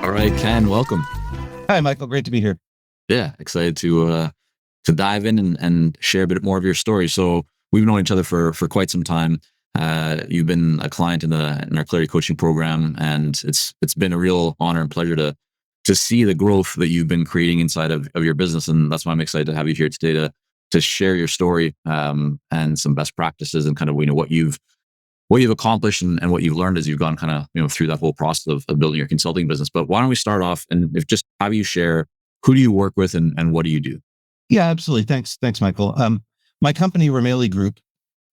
All right, Ken, welcome. Hi, Michael. Great to be here. Yeah, excited to dive in and share a bit more of your story. So we've known each other for quite some time. You've been a client in our Clarity coaching program, and it's been a real honor and pleasure to see the growth that you've been creating inside of your business. And that's why I'm excited to have you here today to share your story and some best practices and kind of what you've accomplished and what you've learned as you've gone kind of through that whole process of building your consulting business. But why don't we start off and if just have you share who do you work with and what do you do? Yeah, absolutely. Thanks, Michael. My company, Ramaley Group,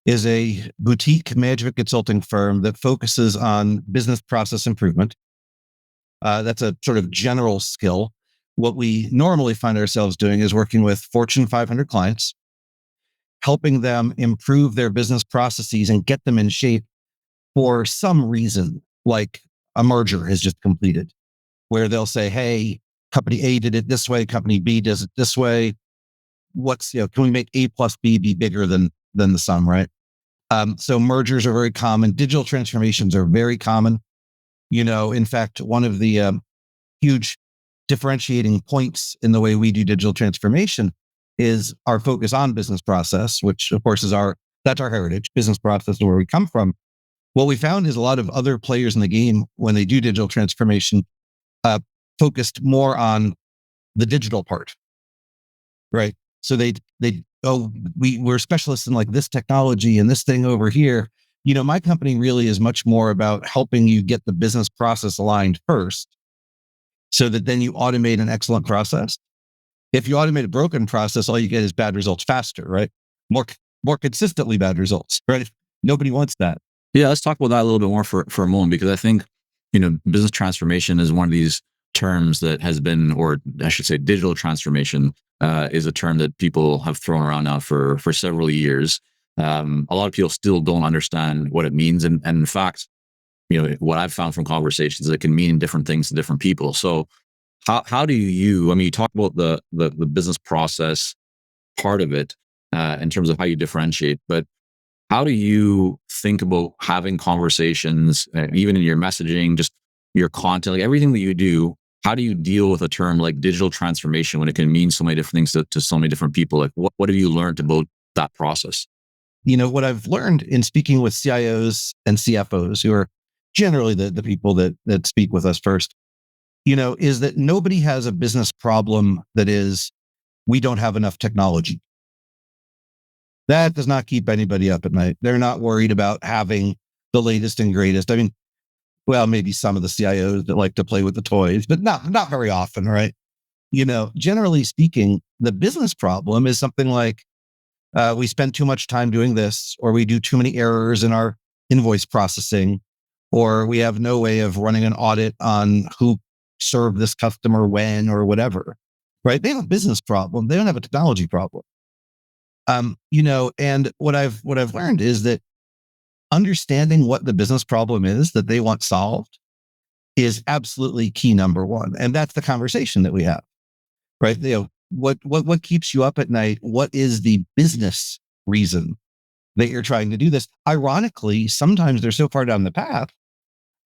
is a boutique management consulting firm that focuses on business process improvement. That's a sort of general skill. What we normally find ourselves doing is working with Fortune 500 clients, helping them improve their business processes and get them in shape for some reason, like a merger has just completed, where they'll say, hey, company A did it this way, company B does it this way. Can we make A plus B be bigger than the sum, right? So mergers are very common. Digital transformations are very common. In fact, one of the huge differentiating points in the way we do digital transformation is our focus on business process, which of course that's our heritage. Business process is where we come from. What we found is a lot of other players in the game, when they do digital transformation, focused more on the digital part, right? So we're specialists in like this technology and this thing over here. My company really is much more about helping you get the business process aligned first, so that then you automate an excellent process. If you automate a broken process, all you get is bad results faster, right? More consistently bad results, right? Nobody wants that. Yeah, let's talk about that a little bit more for a moment, because I think, business transformation is one of these terms that has been, or I should say digital transformation is a term that people have thrown around now for several years. A lot of people still don't understand what it means. And in fact, what I've found from conversations, it can mean different things to different people. So how do you talk about the business process part of it in terms of how you differentiate, but how do you think about having conversations, even in your messaging, just your content, like everything that you do? How do you deal with a term like digital transformation when it can mean so many different things to so many different people? Like what have you learned about that process? What I've learned in speaking with CIOs and CFOs, who are generally the people that speak with us first, is that nobody has a business problem that is, we don't have enough technology. That does not keep anybody up at night. They're not worried about having the latest and greatest. Well, maybe some of the CIOs that like to play with the toys, but not very often, right? Generally speaking, the business problem is something like we spend too much time doing this, or we do too many errors in our invoice processing, or we have no way of running an audit on who served this customer when or whatever, right? They have a business problem. They don't have a technology problem. And what I've learned is that understanding what the business problem is that they want solved is absolutely key number one. And that's the conversation that we have, right? What keeps you up at night? What is the business reason that you're trying to do this? Ironically, sometimes they're so far down the path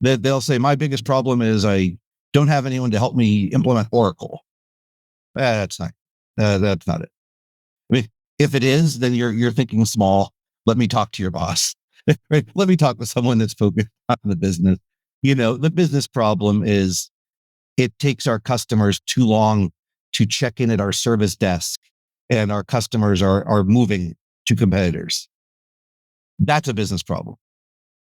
that they'll say, my biggest problem is I don't have anyone to help me implement Oracle. That's not it. I mean, if it is, then you're thinking small. Let me talk to your boss. Right? Let me talk with someone that's focused on the business. The business problem is it takes our customers too long to check in at our service desk, and our customers are moving to competitors. That's a business problem.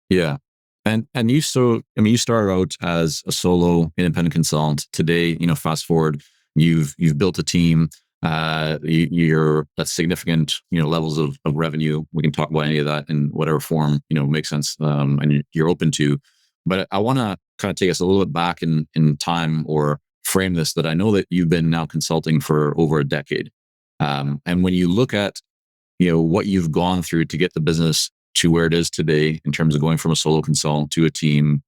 Yeah. And you started out as a solo independent consultant. Today, fast forward, you've built a team. You're at significant, levels of revenue. We can talk about any of that in whatever form, makes sense. And you're open to, but I want to kind of take us a little bit back in time, or frame this, that I know that you've been now consulting for over a decade. And when you look at, what you've gone through to get the business to where it is today, in terms of going from a solo consultant to a team,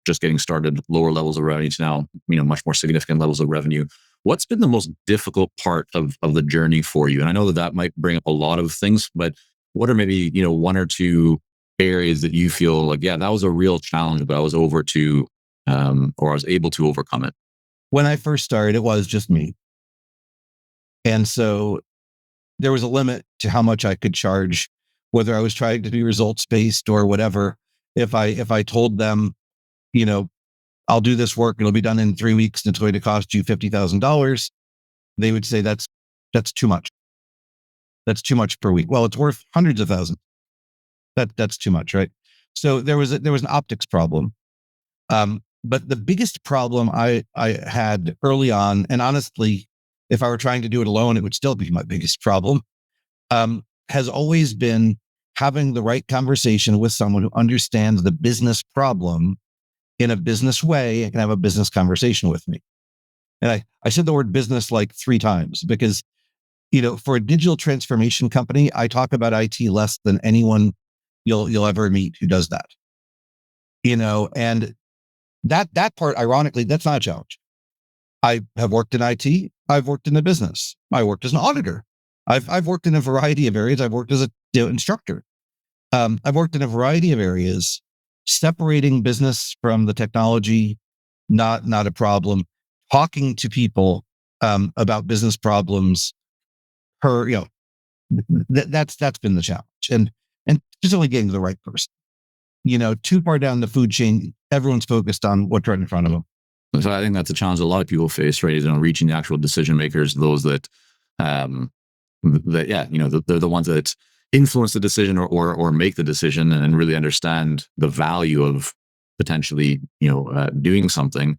just getting started, lower levels of revenue to now, much more significant levels of revenue. What's been the most difficult part of the journey for you? And I know that might bring up a lot of things, but what are maybe, one or two areas that you feel like, yeah, that was a real challenge, but I was over to or I was able to overcome it? When I first started, it was just me. And so there was a limit to how much I could charge, whether I was trying to be results based or whatever. If I told them, you know, I'll do this work, it'll be done in 3 weeks, and it's going to cost you $50,000, they would say that's too much. That's too much per week. Well, it's worth hundreds of thousands. That's too much, right? So there was an optics problem. But the biggest problem I had early on, and honestly, if I were trying to do it alone, it would still be my biggest problem, has always been having the right conversation with someone who understands the business problem in a business way and can have a business conversation with me. And I said the word business like 3 times because, for a digital transformation company, I talk about IT less than anyone you'll ever meet who does that. And that part, ironically, that's not a challenge. I have worked in IT. I've worked in the business. I worked as an auditor. I've worked in a variety of areas. I've worked as a instructor. I've worked in a variety of areas. Separating business from the technology, not a problem. Talking to people about business problems, that's been the challenge, and just only getting to the right person. Too far down the food chain, everyone's focused on what's right in front of them. So I think that's a challenge a lot of people face, right? Reaching the actual decision makers, those that, they're the ones that influence the decision or make the decision and really understand the value of potentially, doing something.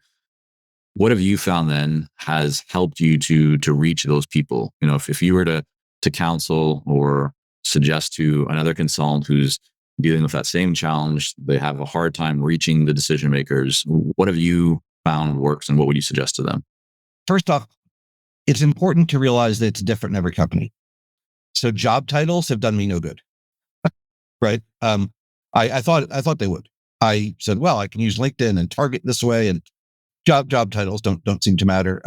What have you found then has helped you to reach those people? If you were to counsel or suggest to another consultant who's dealing with that same challenge, they have a hard time reaching the decision makers, what have you found works and what would you suggest to them? First off, it's important to realize that it's different in every company. So job titles have done me no good, right? I thought they would. I said, well, I can use LinkedIn and target this way, and job titles don't seem to matter.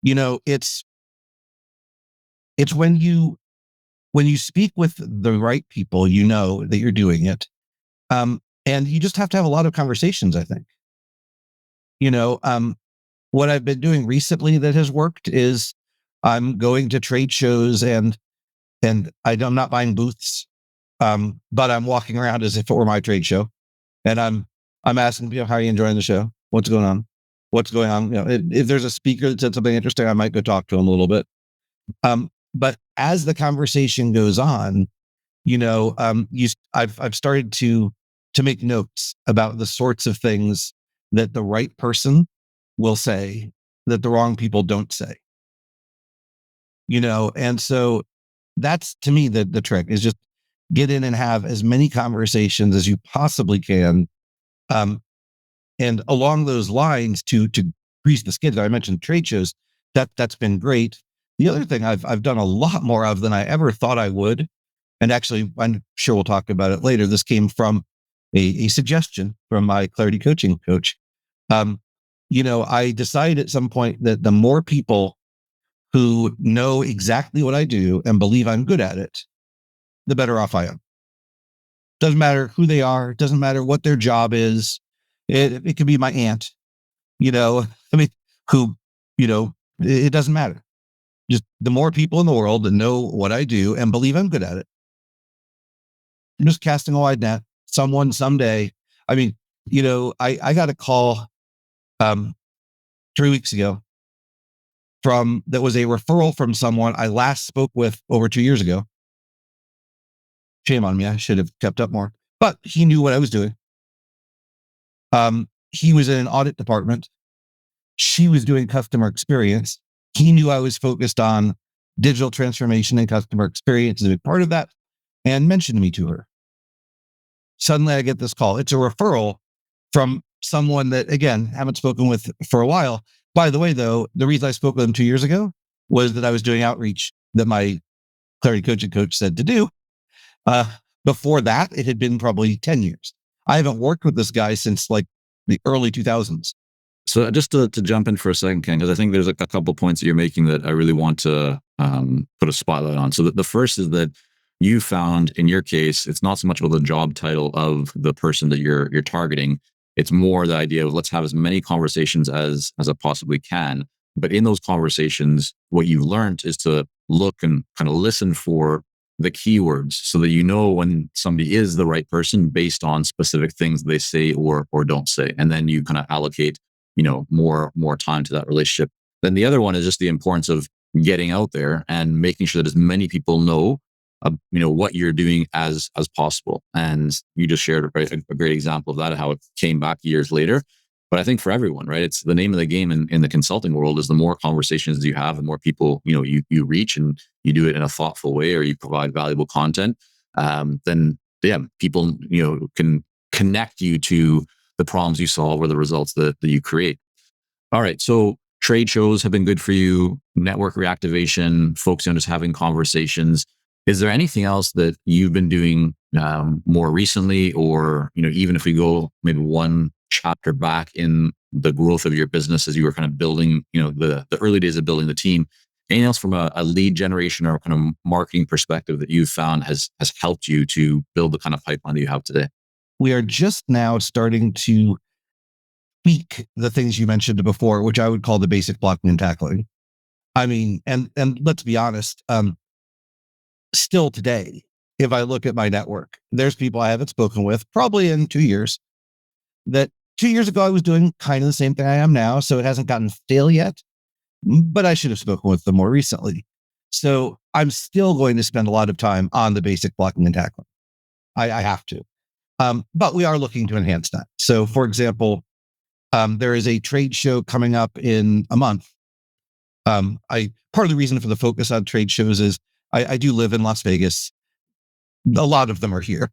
It's when you speak with the right people, that you're doing it, and you just have to have a lot of conversations. I think, what I've been doing recently that has worked is I'm going to trade shows and I'm not buying booths, but I'm walking around as if it were my trade show, and I'm asking people, how are you enjoying the show? What's going on? What's going on? If there's a speaker that said something interesting, I might go talk to him a little bit. But as the conversation goes on, I've started to make notes about the sorts of things that the right person will say that the wrong people don't say. And so that's, to me, the trick is just get in and have as many conversations as you possibly can. And along those lines, to grease the skids, I mentioned trade shows. That's been great. The other thing I've done a lot more of than I ever thought I would, and actually, I'm sure we'll talk about it later. This came from a suggestion from my clarity coaching coach. I decided at some point that the more people who know exactly what I do and believe I'm good at it, the better off I am. Doesn't matter who they are. Doesn't matter what their job is. It could be my aunt, who, it doesn't matter. Just the more people in the world that know what I do and believe I'm good at it. I'm just casting a wide net. Someone someday, I got a call 3 weeks ago that was a referral from someone I last spoke with over 2 years ago. Shame on me. I should have kept up more, but he knew what I was doing. He was in an audit department. She was doing customer experience. He knew I was focused on digital transformation and customer experience as a big part of that, and mentioned me to her. Suddenly I get this call. It's a referral from someone that, again, haven't spoken with for a while. By the way, though, the reason I spoke with him 2 years ago was that I was doing outreach that my clarity coaching coach said to do. Before that, it had been probably 10 years. I haven't worked with this guy since like the early 2000s. So just to jump in for a second, Ken, because I think there's a couple of points that you're making that I really want to put a spotlight on. So the first is that you found, in your case, it's not so much about the job title of the person that you're targeting. It's more the idea of let's have as many conversations as I possibly can. But in those conversations, what you've learned is to look and kind of listen for the keywords so that you know when somebody is the right person based on specific things they say or don't say. And then you kind of allocate, more time to that relationship. Then the other one is just the importance of getting out there and making sure that as many people know what you're doing as possible. And you just shared a great example of that, how it came back years later. But I think for everyone, right, it's the name of the game in the consulting world is the more conversations you have, the more people, you reach, and you do it in a thoughtful way, or you provide valuable content, then yeah, people, can connect you to the problems you solve or the results that you create. All right. So trade shows have been good for you, network reactivation, focusing on just having conversations. Is there anything else that you've been doing more recently, or, even if we go maybe one chapter back in the growth of your business as you were kind of building, the early days of building the team, anything else from a lead generation or kind of marketing perspective that you've found has helped you to build the kind of pipeline that you have today? We are just now starting to tweak the things you mentioned before, which I would call the basic blocking and tackling. I mean, and let's be honest, still today, if I look at my network, there's people I haven't spoken with probably in 2 years that 2 years ago I was doing kind of the same thing I am now. So it hasn't gotten stale yet, but I should have spoken with them more recently. So I'm still going to spend a lot of time on the basic blocking and tackling. I have to. But we are looking to enhance that. So, for example, there is a trade show coming up in a month. I Part of the reason for the focus on trade shows is I do live in Las Vegas. A lot of them are here,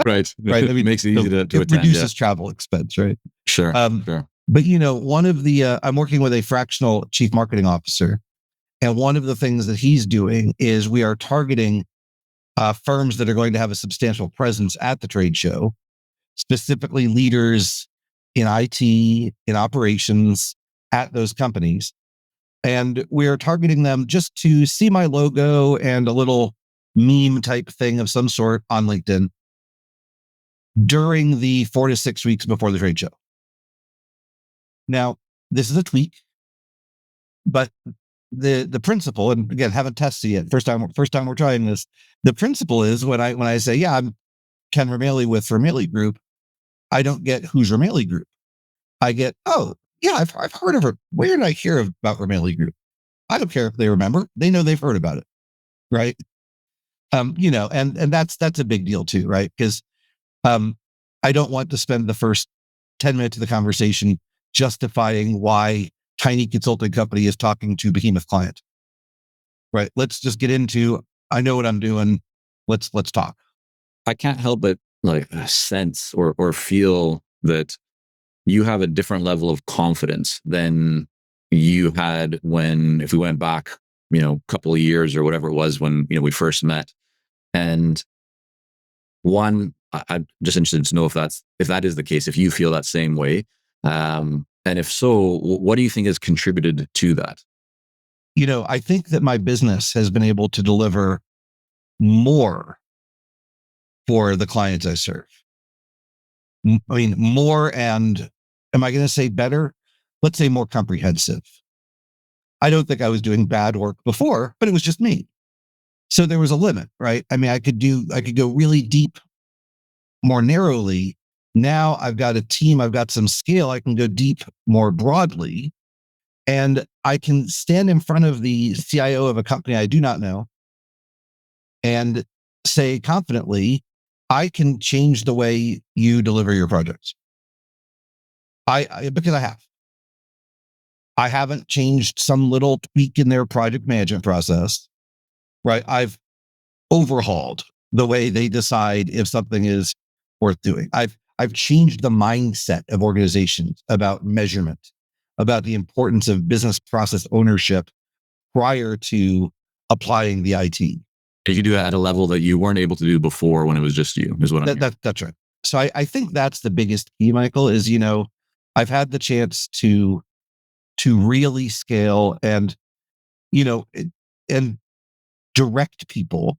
Right. right? I mean, Makes it so easy to it attend. reduces travel expense, right? Sure. Um, Sure. but one of the I'm working with a fractional chief marketing officer, and one of the things that he's doing is we are targeting firms that are going to have a substantial presence at the trade show, specifically leaders in IT, in operations at those companies. And we're targeting them just to see my logo and a little meme type thing of some sort on LinkedIn during the 4 to 6 weeks before the trade show. Now, this is a tweak, but the principle, and again, haven't tested yet. First time we're trying this. The principle is when I say, yeah, I'm Ken Ramaley with Ramaley Group, I don't get who's Ramaley Group. I get, oh, yeah, I've heard of her. Where did I hear about Ramaley Group? I don't care if they remember. They know they've heard about it, right? And that's a big deal too, right? Because um, I don't want to spend the first 10 minutes of the conversation justifying why tiny consulting company is talking to behemoth client, right? Let's just get into, I know what I'm doing. Let's talk. I can't help but like sense or feel that you have a different level of confidence than you had when, if we went back, a couple of years or whatever it was when, we first met. And one, I'm just interested to know if that is the case, if you feel that same way. And if so, what do you think has contributed to that? I think that my business has been able to deliver more for the clients I serve. I mean, more, and am I going to say better? Let's say more comprehensive. I don't think I was doing bad work before, but it was just me. So there was a limit, right? I mean, I could go really deep more narrowly. Now I've got a team, I've got some scale, I can go deep more broadly, and I can stand in front of the CIO of a company I do not know and say confidently, I can change the way you deliver your projects. Because I haven't changed some little tweak in their project management process, right? I've overhauled the way they decide if something is worth doing. I've changed the mindset of organizations about measurement, about the importance of business process ownership prior to applying the IT. You could do it at a level that you weren't able to do before when it was just you, is what I'm hearing. That's right. So I think that's the biggest key, Michael, is, I've had the chance to really scale and, and direct people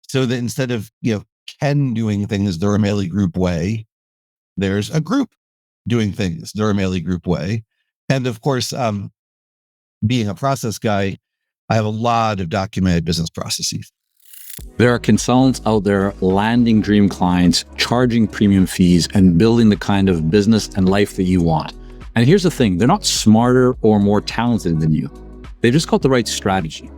so that instead of, Ken doing things the Ramaley Group way, there's a group doing things the Ramaley Group way. And of course, being a process guy, I have a lot of documented business processes. There are consultants out there landing dream clients, charging premium fees, and building the kind of business and life that you want. And here's the thing, they're not smarter or more talented than you. They've just got the right strategy.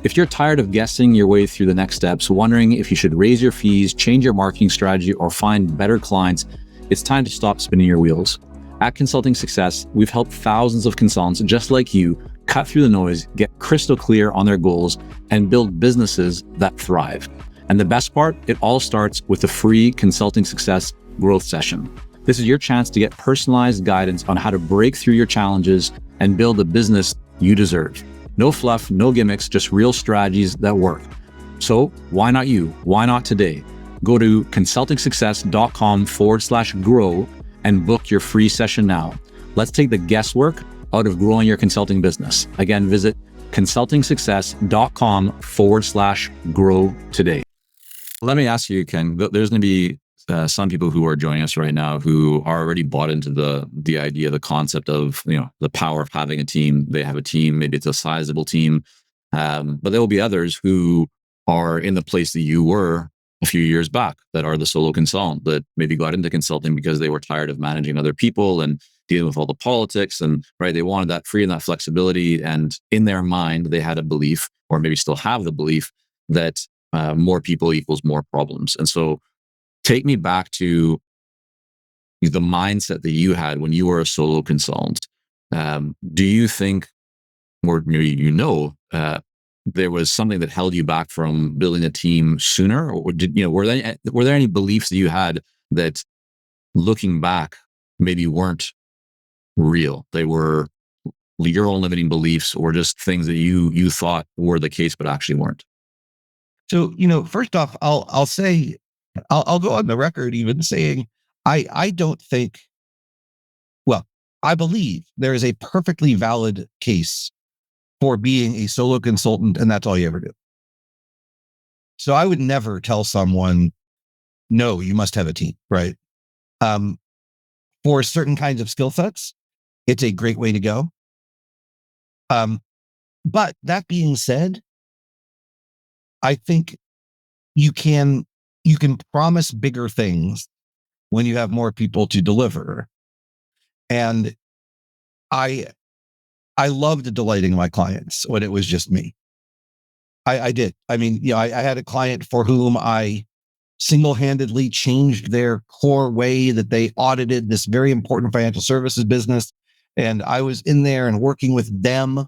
If you're tired of guessing your way through the next steps, wondering if you should raise your fees, change your marketing strategy, or find better clients, it's time to stop spinning your wheels. At Consulting Success, we've helped thousands of consultants just like you cut through the noise, get crystal clear on their goals, and build businesses that thrive. And the best part, it all starts with a free Consulting Success growth session. This is your chance to get personalized guidance on how to break through your challenges and build the business you deserve. No fluff, no gimmicks, just real strategies that work. So why not you? Why not today? Go to consultingsuccess.com/grow and book your free session now. Let's take the guesswork out of growing your consulting business. Again, visit consultingsuccess.com/grow today. Let me ask you, Ken, there's going to be some people who are joining us right now who are already bought into the idea, the concept of, the power of having a team. They have a team, maybe it's a sizable team. But there will be others who are in the place that you were a few years back, that are the solo consultant, that maybe got into consulting because they were tired of managing other people and dealing with all the politics, and they wanted that freedom, that flexibility. And in their mind, they had a belief, or maybe still have the belief, that more people equals more problems. And so take me back to the mindset that you had when you were a solo consultant. Do you think, or there was something that held you back from building a team sooner, or were there any beliefs that you had that, looking back, maybe weren't real? They were your own limiting beliefs, or just things that you thought were the case but actually weren't? So, first off, I'll say, I'll go on the record even saying, I don't think, well, I believe there is a perfectly valid case for being a solo consultant, and that's all you ever do. So I would never tell someone, no, you must have a team, right? For certain kinds of skill sets, it's a great way to go. But that being said, I think you can promise bigger things when you have more people to deliver. And I loved delighting my clients when it was just me. I did. I mean, I had a client for whom I single-handedly changed their core way that they audited this very important financial services business. And I was in there and working with them,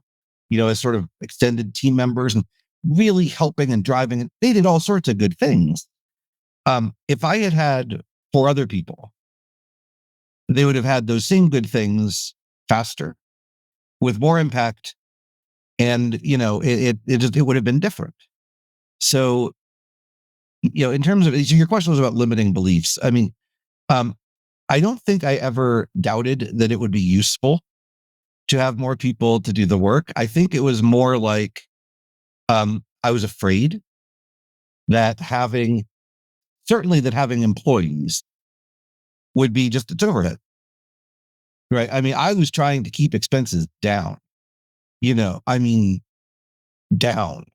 as sort of extended team members, and really helping and driving. And they did all sorts of good things. If I had had 4 other people, they would have had those same good things faster, with more impact. And, it would have been different. So, in terms of, so your question was about limiting beliefs. I mean, I don't think I ever doubted that it would be useful to have more people to do the work. I think it was more like, I was afraid that having employees would be just its overhead. Right. I mean, I was trying to keep expenses down, down.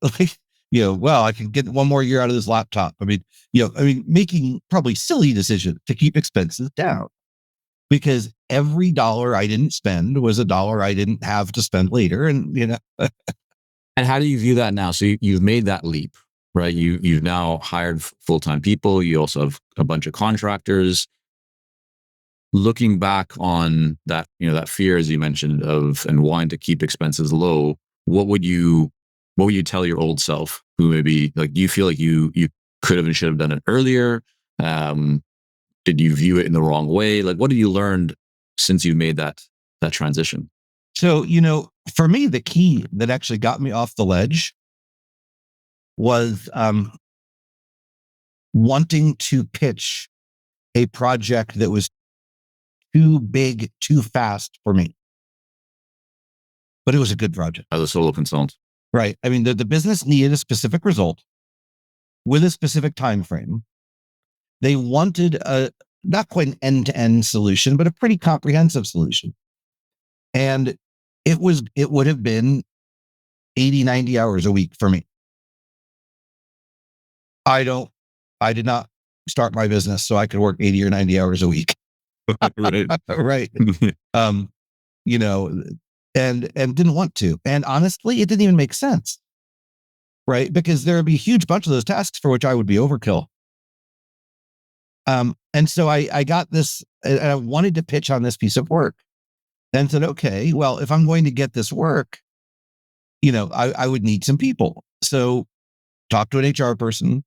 Like, well, I can get one more year out of this laptop. Making probably silly decisions to keep expenses down, because every dollar I didn't spend was a dollar I didn't have to spend later. And, And how do you view that now? So you've made that leap, right? You've now hired full-time people. You also have a bunch of contractors. Looking back on that, that fear, as you mentioned, and wanting to keep expenses low, what would you tell your old self, who maybe, like, do you feel like you could have and should have done it earlier? Did you view it in the wrong way? Like, what have you learned since you made that transition? So, for me, the key that actually got me off the ledge was wanting to pitch a project that was too big, too fast for me. But it was a good project. As a solo consultant. Right. I mean, the business needed a specific result with a specific time frame. They wanted not quite an end-to-end solution, but a pretty comprehensive solution. And it would have been 80, 90 hours a week for me. I did not start my business so I could work 80 or 90 hours a week. Right. Right. Um, you know, and didn't want to. And honestly, it didn't even make sense. Right. Because there would be a huge bunch of those tasks for which I would be overkill. And so I got this, and I wanted to pitch on this piece of work and said, okay, well, if I'm going to get this work, I would need some people. So talk to an HR person,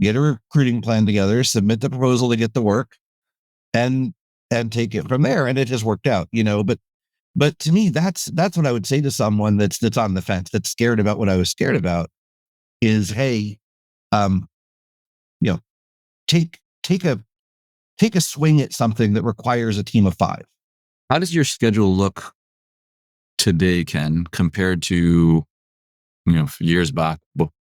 get a recruiting plan together, submit the proposal to get the work, and take it from there. And it has worked out, but to me, that's what I would say to someone that's on the fence, that's scared about what I was scared about is, hey, um, you know, take a swing at something that requires a team of 5. How does your schedule look today, Ken, compared to years back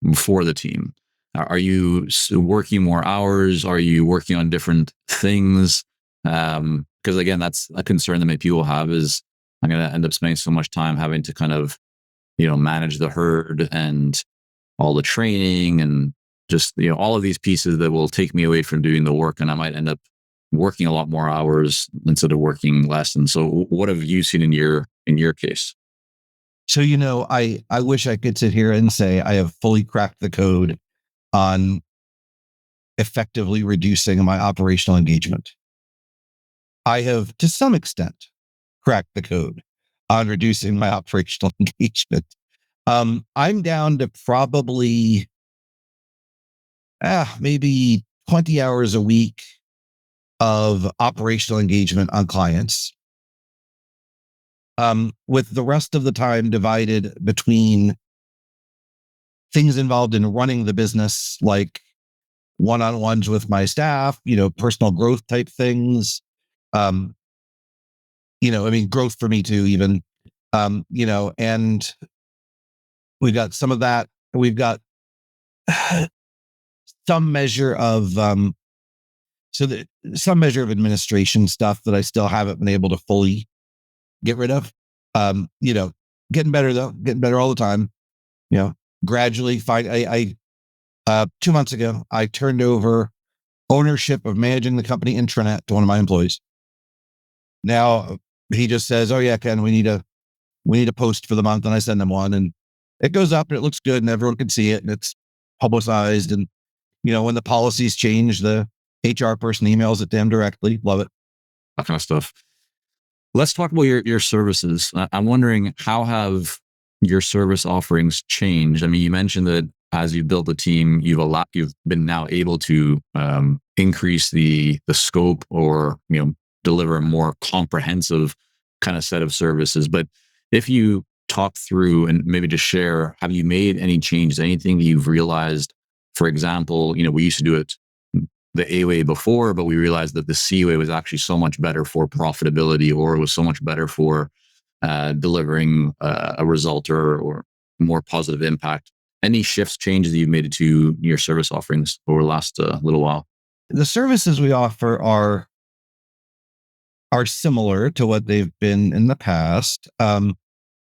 before the team? Are you working more hours? Are you working on different things? Because again, that's a concern that many people have is I'm going to end up spending so much time having to kind of, manage the herd and all the training and just, all of these pieces that will take me away from doing the work. And I might end up working a lot more hours instead of working less. And so what have you seen in your case? So, I wish I could sit here and say I have fully cracked the code on effectively reducing my operational engagement. I have, to some extent, cracked the code on reducing my operational engagement. I'm down to probably maybe 20 hours a week of operational engagement on clients, with the rest of the time divided between things involved in running the business, like one-on-ones with my staff, personal growth type things. Um, growth for me too, even, and we've got some of that. We've got some measure of, some measure of administration stuff that I still haven't been able to fully get rid of. Getting better though, getting better all the time, gradually find, 2 months ago, I turned over ownership of managing the company intranet to one of my employees. Now he just says, "Oh yeah, Ken, we need a post for the month," and I send them one, and it goes up, and it looks good, and everyone can see it, and it's publicized. And when the policies change, the HR person emails it to them directly. Love it. That kind of stuff. Let's talk about your services. I'm wondering, how have your service offerings changed? I mean, you mentioned that as you've built the team, you've been now able to increase the scope, or deliver a more comprehensive kind of set of services. But if you talk through and maybe just share, have you made any changes? Anything that you've realized? For example, we used to do it the A way before, but we realized that the C way was actually so much better for profitability, or it was so much better for delivering a result, or more positive impact. Any shifts, changes that you've made to your service offerings over the last little while? The services we offer are similar to what they've been in the past.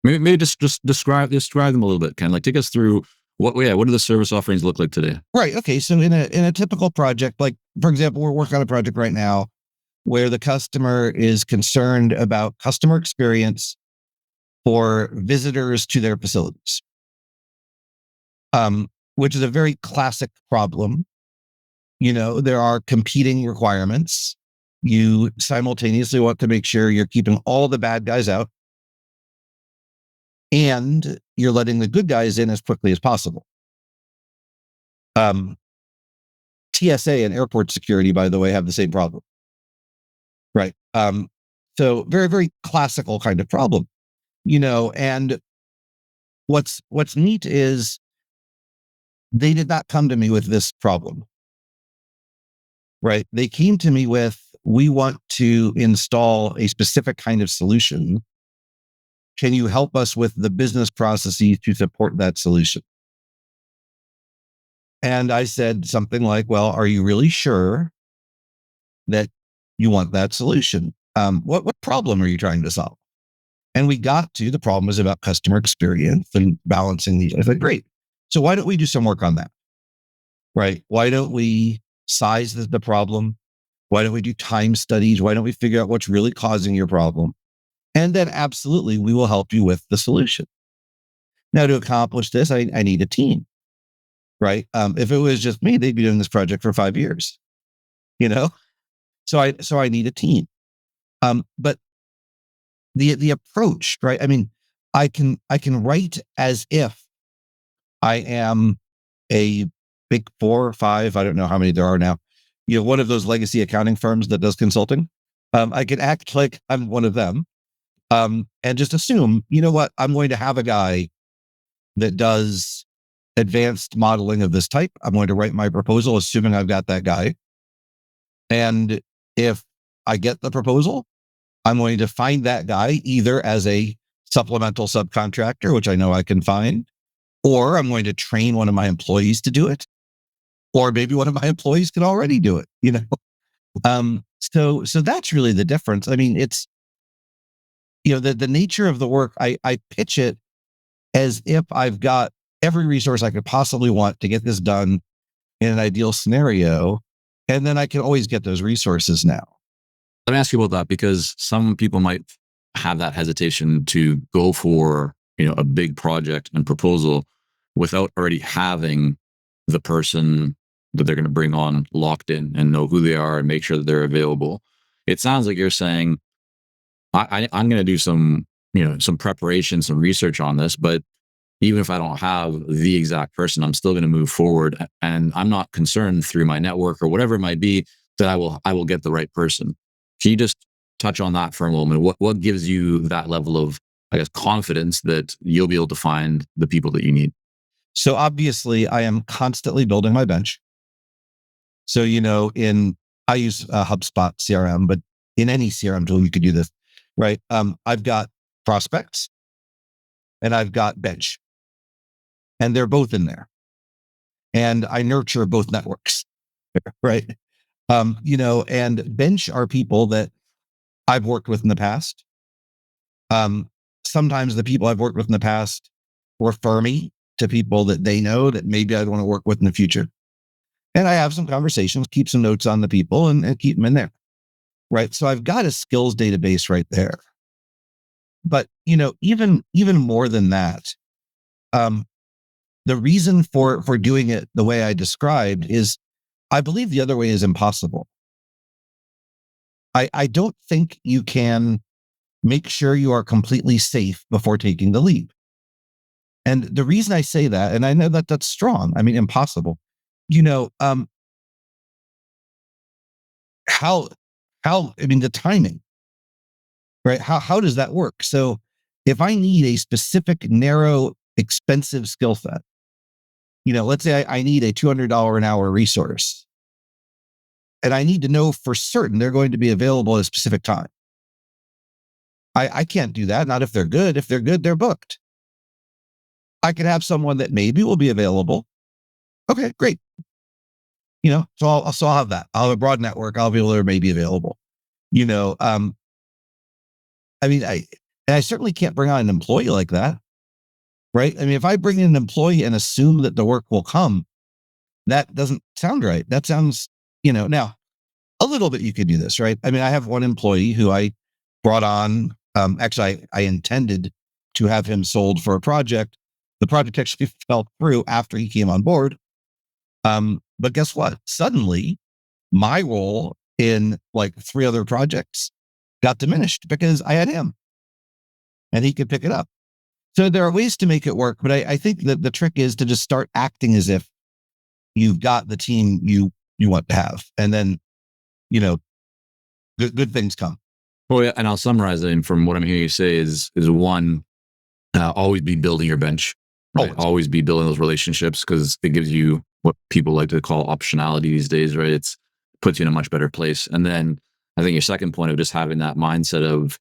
Maybe just describe them a little bit, Ken. Like, take us through what do the service offerings look like today? Right. Okay. So in a typical project, like for example, we're working on a project right now where the customer is concerned about customer experience for visitors to their facilities, which is a very classic problem. There are competing requirements. You simultaneously want to make sure you're keeping all the bad guys out, and you're letting the good guys in as quickly as possible. TSA and airport security, by the way, have the same problem. Right. So very, very classical kind of problem, and what's neat is they did not come to me with this problem. Right. They came to me with, we want to install a specific kind of solution. Can you help us with the business processes to support that solution? And I said something like, well, are you really sure that you want that solution. What problem are you trying to solve? And we got to the problem was about customer experience and balancing these. I said, great. So why don't we do some work on that? Right? Why don't we size the problem? Why don't we do time studies? Why don't we figure out what's really causing your problem? And then absolutely, we will help you with the solution. Now, to accomplish this, I need a team, right? If it was just me, they'd be doing this project for 5 years, you know? So I need a team. But the approach, right? I mean, I can write as if I am a big 4 or 5, I don't know how many there are now, one of those legacy accounting firms that does consulting. I can act like I'm one of them, and just assume, you know what, I'm going to have a guy that does advanced modeling of this type. I'm going to write my proposal, assuming I've got that guy. And if I get the proposal, I'm going to find that guy either as a supplemental subcontractor, which I know I can find, or I'm going to train one of my employees to do it, or maybe one of my employees can already do it. So that's really the difference. I mean, it's the nature of the work. I pitch it as if I've got every resource I could possibly want to get this done in an ideal scenario, and then I can always get those resources now. Let me ask you about that, because some people might have that hesitation to go for, a big project and proposal without already having the person that they're going to bring on locked in and know who they are and make sure that they're available. It sounds like you're saying, I'm going to do some preparation, some research on this, but even if I don't have the exact person, I'm still going to move forward, and I'm not concerned through my network or whatever it might be that I will get the right person. Can you just touch on that for a moment? What gives you that level of, I guess, confidence that you'll be able to find the people that you need? So obviously, I am constantly building my bench. So I use HubSpot CRM, but in any CRM tool you could do this, right? I've got prospects and I've got bench, and they're both in there, and I nurture both networks, right? And bench are people that I've worked with in the past. Sometimes the people I've worked with in the past refer me to people that they know that maybe I'd want to work with in the future. And I have some conversations, keep some notes on the people, and keep them in there. Right. So I've got a skills database right there. But, even more than that, um, the reason for doing it the way I described is I believe the other way is impossible. I don't think you can make sure you are completely safe before taking the leap. And the reason I say that, and I know that that's strong, I mean, impossible, you know, um, how, I mean, the timing, right? How does that work? So if I need a specific, narrow, expensive skill set, let's say I need a $200 an hour resource, and I need to know for certain they're going to be available at a specific time. I can't do that. Not if they're good. If they're good, they're booked. I could have someone that maybe will be available. Okay, great. So I'll have that. I'll have a broad network. I'll be able to maybe available. You know, um, I mean, I certainly can't bring on an employee like that, right? I mean, if I bring in an employee and assume that the work will come, that doesn't sound right. That sounds, now a little bit you could do this, right? I mean, I have one employee who I brought on. Actually, I intended to have him sold for a project. The project actually fell through after he came on board. But guess what? Suddenly, my role in like 3 other projects got diminished because I had him and he could pick it up. So there are ways to make it work, but I think that the trick is to just start acting as if you've got the team you want to have, and then you know good things come. Well, yeah, and I'll summarize it. And from what I'm hearing you say is one, always be building your bench, right? Always. Always be building those relationships, because it gives you what people like to call optionality these days, right? It's puts you in a much better place. And then I think your second point of just having that mindset of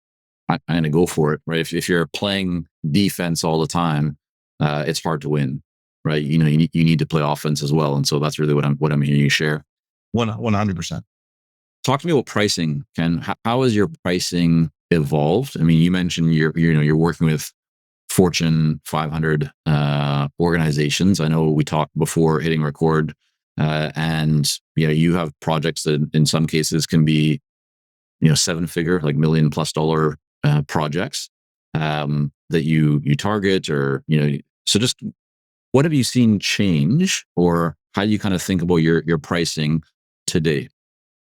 I'm going to go for it, right? If you're playing defense all the time, it's hard to win, right? You need to play offense as well. And so that's really what I'm hearing you share. 100%. talk to me about pricing, Ken. How has your pricing evolved? I mean, you mentioned you're working with Fortune 500 organizations. I know we talked before hitting record, and you have projects that in some cases can be seven figure, like $1 million+ projects that you target, or so just what have you seen change, or how do you kind of think about your pricing today?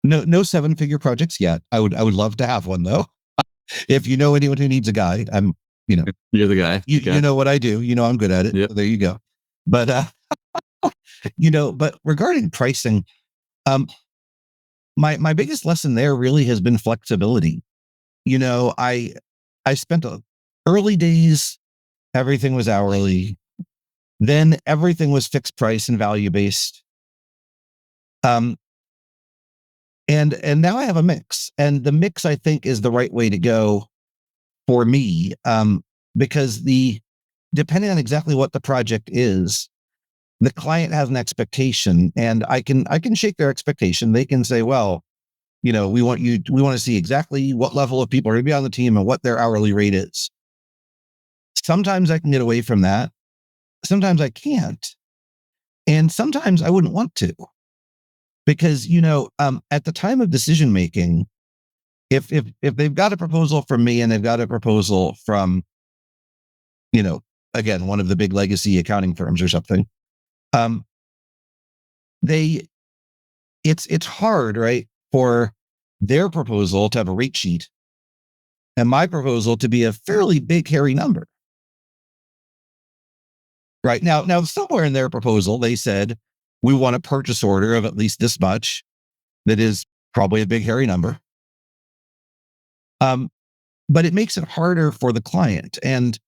No seven-figure projects yet. I would love to have one though. If you know anyone who needs a guy, I'm, You're the guy. you know what I do. I'm good at it. Yep. So there you go. But but regarding pricing, my biggest lesson there really has been flexibility. I spent early days, everything was hourly. Then everything was fixed price and value based. Um, and now I have a mix, and the mix I think is the right way to go for me, because depending on exactly what the project is, the client has an expectation, and I can shake their expectation. They can say, well, we want to see exactly what level of people are going to be on the team and what their hourly rate is. Sometimes I can get away from that. Sometimes I can't. And sometimes I wouldn't want to, because, at the time of decision making, if they've got a proposal from me and they've got a proposal from, again, one of the big legacy accounting firms or something, um, it's hard, right, for their proposal to have a rate sheet and my proposal to be a fairly big, hairy number. Right now, somewhere in their proposal, they said, we want a purchase order of at least this much. That is probably a big, hairy number. But it makes it harder for the client. And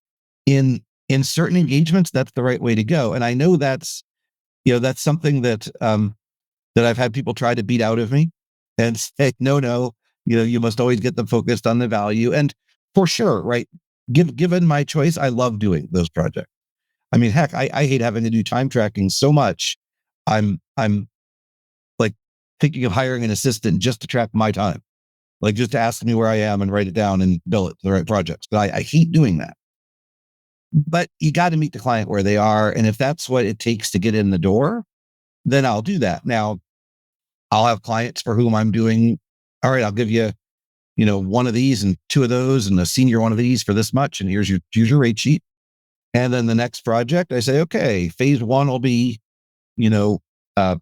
in certain engagements, that's the right way to go. And I know that's something that that I've had people try to beat out of me and say, no, you must always get them focused on the value. And for sure, right? Given my choice, I love doing those projects. I mean, heck, I hate having to do time tracking so much. I'm like thinking of hiring an assistant just to track my time, like just to ask me where I am and write it down and bill it to the right projects. But I hate doing that. But you got to meet the client where they are. And if that's what it takes to get in the door, then I'll do that. Now, I'll have clients for whom I'm doing, all right, I'll give you, one of these and two of those and a senior one of these for this much. And here's your rate sheet. And then the next project, I say, okay, phase one will be, uh,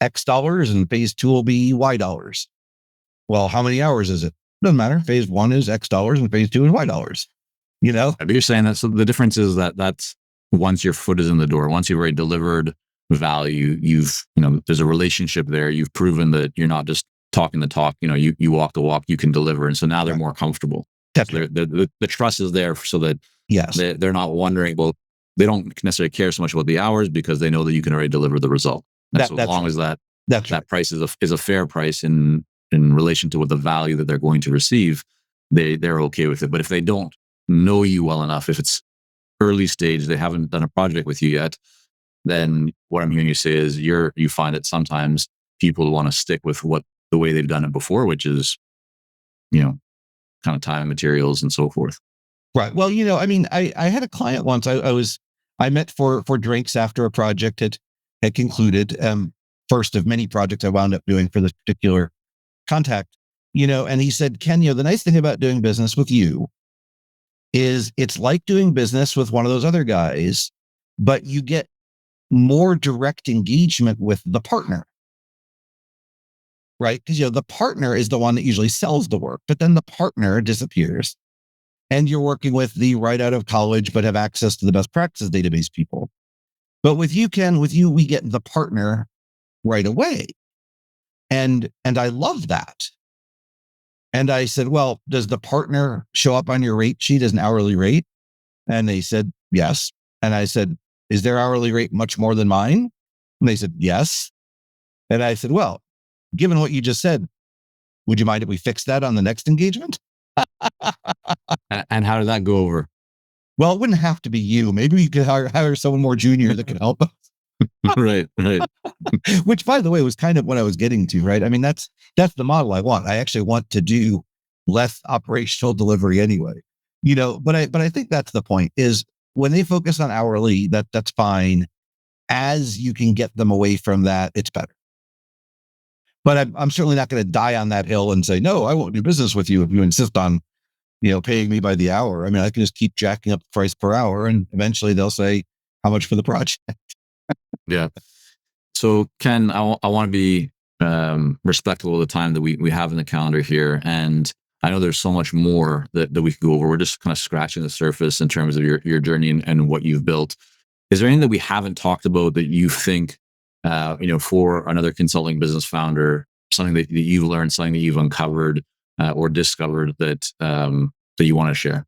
X dollars and phase two will be Y dollars. Well, how many hours is it? Doesn't matter. Phase one is X dollars and phase two is Y dollars. But you're saying that, so the difference is that's once your foot is in the door, once you've already delivered value, there's a relationship there. You've proven that you're not just talking the talk, you walk the walk, you can deliver. And so now they're more comfortable. That's so the trust is there so that yes, they're not wondering, well, they don't necessarily care so much about the hours because they know that you can already deliver the result. And so as long as that price is a fair price in relation to what the value that they're going to receive, they're okay with it. But if they don't know you well enough, if it's early stage, they haven't done a project with you yet, then what I'm hearing you say is you find that sometimes people want to stick with the way they've done it before, which is, kind of time and materials and so forth. Right. Well, I mean, I had a client once. I met for drinks after a project had concluded. First of many projects I wound up doing for this particular contact. And he said, Ken, the nice thing about doing business with you is it's like doing business with one of those other guys, but you get more direct engagement with the partner, right? Because, the partner is the one that usually sells the work, but then the partner disappears and you're working with the right out of college, but have access to the best practices database people. But with you, Ken, we get the partner right away. And I love that. And I said, well, does the partner show up on your rate sheet as an hourly rate? And they said, yes. And I said, is their hourly rate much more than mine? And they said, yes. And I said, well, given what you just said, would you mind if we fix that on the next engagement? And how did that go over? Well, it wouldn't have to be you. Maybe you could hire someone more junior that could help us. Right, right. Which, by the way, was kind of what I was getting to, right? I mean, that's the model I want. I actually want to do less operational delivery anyway, but I think that's the point is when they focus on hourly, that's fine. As you can get them away from that, it's better. But I'm certainly not going to die on that hill and say, no, I won't do business with you if you insist on, paying me by the hour. I mean, I can just keep jacking up the price per hour and eventually they'll say, how much for the project? Yeah. So, Ken, I want to be respectful of the time that we have in the calendar here. And I know there's so much more that we could go over. We're just kind of scratching the surface in terms of your journey and what you've built. Is there anything that we haven't talked about that you think, for another consulting business founder, something that you've learned, something that you've uncovered or discovered that you want to share?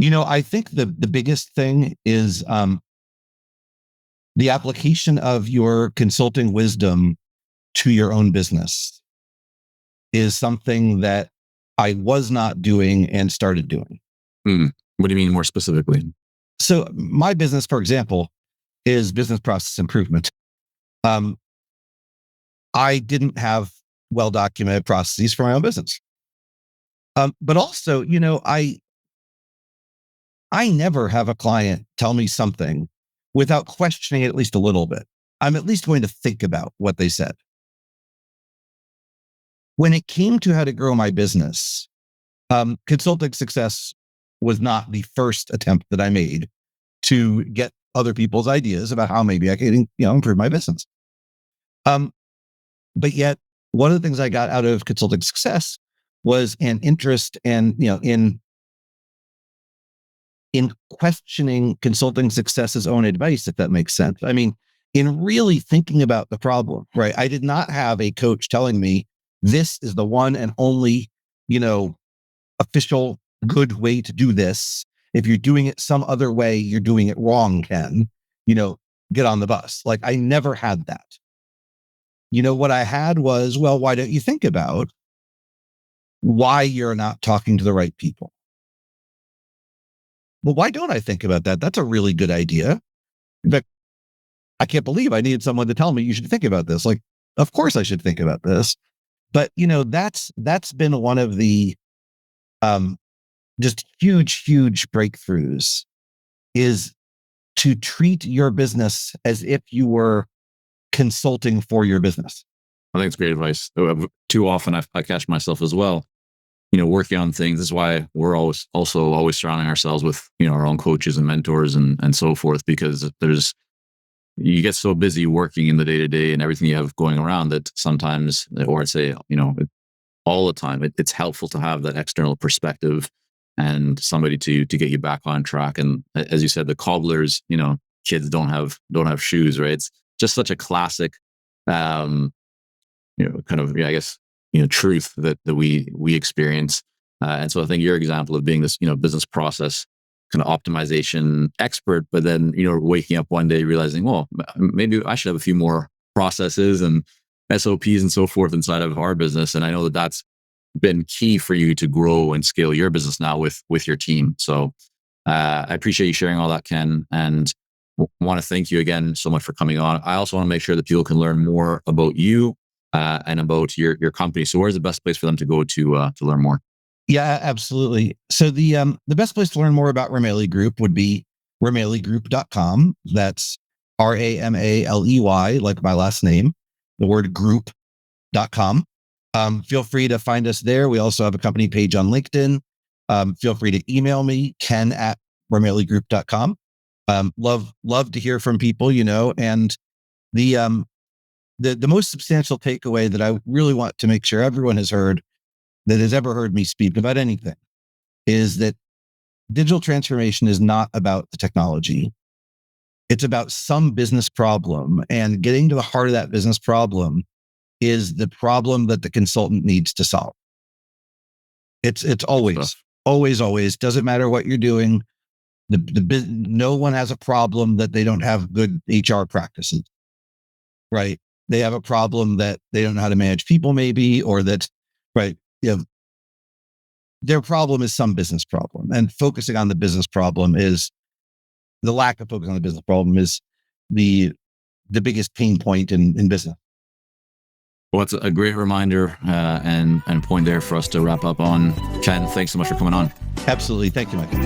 I think the biggest thing is the application of your consulting wisdom to your own business is something that I was not doing and started doing. What do you mean more specifically? So my business, for example, is business process improvement. Um, I didn't have well documented processes for my own business. But also, I never have a client tell me something without questioning it at least a little bit. I'm at least going to think about what they said. When it came to how to grow my business, consulting success was not the first attempt that I made to get other people's ideas about how maybe I could, improve my business. But yet, one of the things I got out of consulting success was an interest and in questioning consulting success's own advice, if that makes sense. I mean, in really thinking about the problem, right? I did not have a coach telling me this is the one and only, official good way to do this. If you're doing it some other way, you're doing it wrong, Ken. Get on the bus. Like I never had that. What I had was, well, why don't you think about why you're not talking to the right people? Well, why don't I think about that? That's a really good idea. But I can't believe I needed someone to tell me you should think about this. Like, of course I should think about this. But that's been one of the um just huge breakthroughs is to treat your business as if you were consulting for your business. I think it's great advice. Too often I catch myself as well, working on things. This is why we're always surrounding ourselves with, our own coaches and mentors and so forth, because you get so busy working in the day to day and everything you have going around that sometimes, or I'd say, all the time, it's helpful to have that external perspective and somebody to get you back on track. And as you said, the cobblers, kids don't have shoes, right? It's just such a classic, um, kind of, I guess, truth that we experience. And so I think your example of being this, business process kind of optimization expert, but then, waking up one day realizing, well, maybe I should have a few more processes and SOPs and so forth inside of our business. And I know that that's been key for you to grow and scale your business now with your team. So I appreciate you sharing all that, Ken, and want to thank you again so much for coming on. I also want to make sure that people can learn more about you and about your company. So where's the best place for them to go to learn more? Yeah, absolutely. So the best place to learn more about Ramaley Group would be ramaleygroup.com. That's RAMALEY, like my last name, the word group.com. Feel free to find us there. We also have a company page on LinkedIn. Feel free to email me, ken@ramaleygroup.com. Love to hear from people, and the most substantial takeaway that I really want to make sure everyone has heard that has ever heard me speak about anything is that digital transformation is not about the technology. It's about some business problem, and getting to the heart of that business problem is the problem that the consultant needs to solve. It's always doesn't matter what you're doing. No one has a problem that they don't have good HR practices, right? They have a problem that they don't know how to manage people, maybe, or that, right? Their problem is some business problem, and focusing on the business problem is the lack of focus on the business problem is the the biggest pain point in business. Well, it's a great reminder and point there for us to wrap up on. Ken, thanks so much for coming on. Absolutely. Thank you, Michael.